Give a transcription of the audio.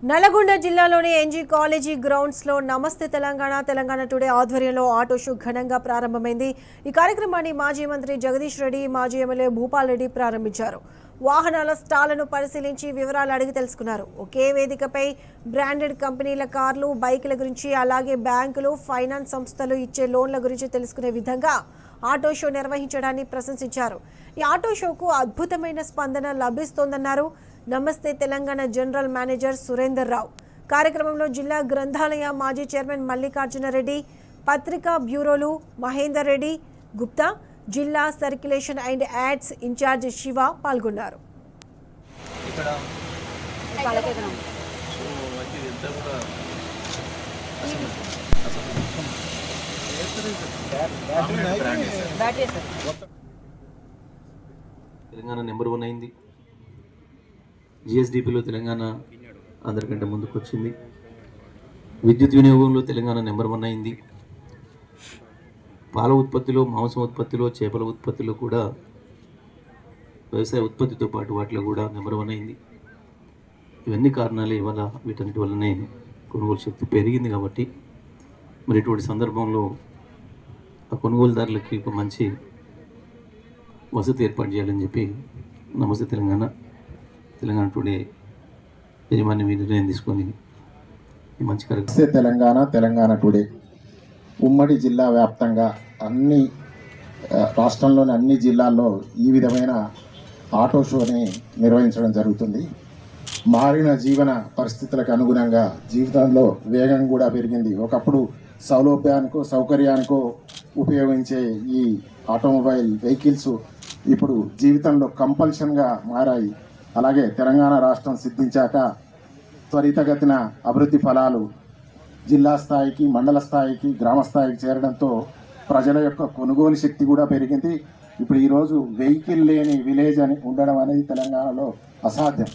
నల్గొండ జిల్లాలోని NG college గ్రౌండ్స్లో నమస్తే తెలంగాణ టుడే ఆధ్వర్యంలో ఆటో షో ఘనంగా ప్రారంభమైంది. ఈ కార్యక్రమాన్ని మాజీ మంత్రి జగదీష్ రెడ్డి, మాజీ ఎమ్మెల్యే భూపాల్ రెడ్డి ప్రారంభించారు. వాహనాల స్టాళ్లను పరిశీలించి వివరాలు అడిగి తెలుసుకున్నారు. ఒకే వేదికపై బ్రాండెడ్ కంపెనీల కార్లు, బైకుల గురించి, అలాగే బ్యాంకులు, ఫైనాన్స్ సంస్థలు ఇచ్చే లోన్ల గురించి తెలుసుకునే విధంగా ఆటో షో నిర్వహించడాన్ని ప్రశంసించారు. ఈ ఆటో షోకు అద్భుతమైన స్పందన లభిస్తోందన్నారు నమస్తే తెలంగాణ జనరల్ మేనేజర్ సురేందర్ రావు. కార్యక్రమంలో జిల్లా గ్రంథాలయ మాజీ చైర్మన్ మల్లికార్జున రెడ్డి, పత్రికా బ్యూరోలు మహేందర్ రెడ్డి గుప్తా, జిల్లా circulation and ads incharge Shiva పాల్గొన్నారు. తెలంగాణ నెంబర్ 1 అయింది. జిఎస్డిపిలో తెలంగాణ అందరికంటే ముందుకు వచ్చింది. విద్యుత్ వినియోగంలో తెలంగాణ నెంబర్ 1 అయింది. పాల ఉత్పత్తిలో, మాంసం ఉత్పత్తిలో, చేపల ఉత్పత్తిలో కూడా, వ్యవసాయ ఉత్పత్తితో పాటు వాటిలో కూడా నెంబర్ 1 అయింది. ఇవన్నీ కారణాలు ఇవాళ వీటన్నిటి వల్లనే కొనుగోలు శక్తి పెరిగింది. కాబట్టి మరి ఇటువంటి సందర్భంలో ఆ కొనుగోలుదారులకి ఒక మంచి వసతి ఏర్పాటు చేయాలని చెప్పి నమస్తే తెలంగాణ టుడే యజమాని మీద నిర్ణయం తీసుకొని మంచి కార్యక్రమం తెలంగాణ టుడే ఉమ్మడి జిల్లా వ్యాప్తంగా అన్ని రాష్ట్రంలోని అన్ని జిల్లాల్లో ఈ విధమైన ఆటో షోని నిర్వహించడం జరుగుతుంది. మారిన జీవన పరిస్థితులకు అనుగుణంగా జీవితంలో వేగం కూడా పెరిగింది. ఒకప్పుడు సౌలభ్యానికో సౌకర్యానికో ఉపయోగించే ఈ ఆటోమొబైల్ వెహికల్స్ ఇప్పుడు జీవితంలో కంపల్షన్గా మారాయి. అలాగే తెలంగాణ రాష్ట్రం సిద్ధించాక త్వరితగతిన అభివృద్ధి ఫలాలు జిల్లా స్థాయికి, మండల స్థాయికి, గ్రామ స్థాయికి చేరడంతో ప్రజల యొక్క కొనుగోలు శక్తి కూడా పెరిగింది. ఇప్పుడు ఈరోజు వెహికల్ లేని విలేజ్ అని ఉండడం అనేది తెలంగాణలో అసాధ్యం.